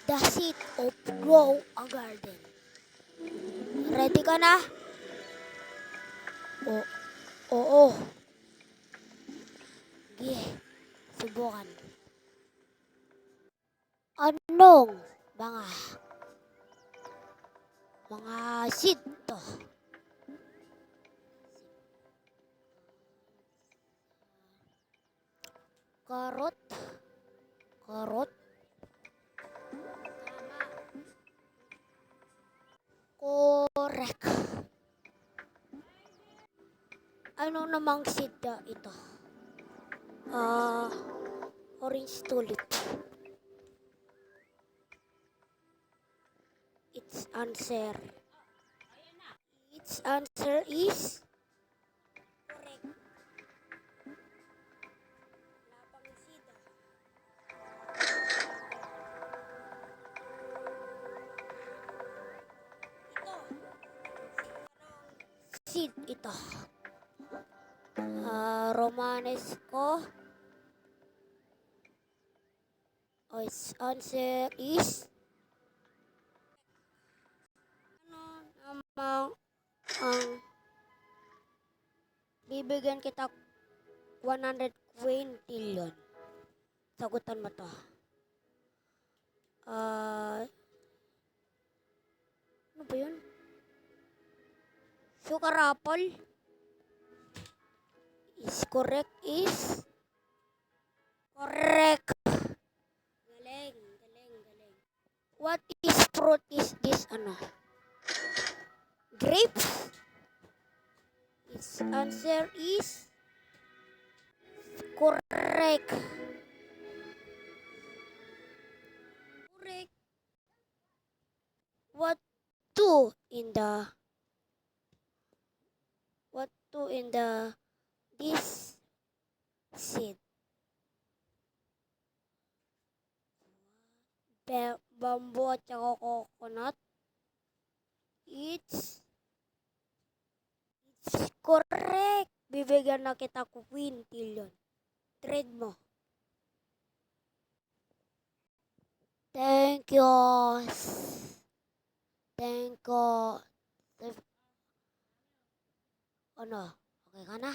The seed of grow a garden. Ready ka na? Oo. Sige, subukan. Anong mga seed to? Karot. Tama. Correct. Ano namang seed ito? Orange tulip. Its answer is correct. Lapang seed. Seed ito. Romanesco. Its answer is ano namang ang bibigyan kita 120 yun. Sagutan mo to. Ano ba yun? Sugar apple is correct. Galing. What is fruit is this grapes? Its answer is correct. What two in the this seed? Bamboo at saka coconut. It's correct. Bibigyan na kita ko 20 yun. Trade mo. Thank you. Ano? Okay ka na?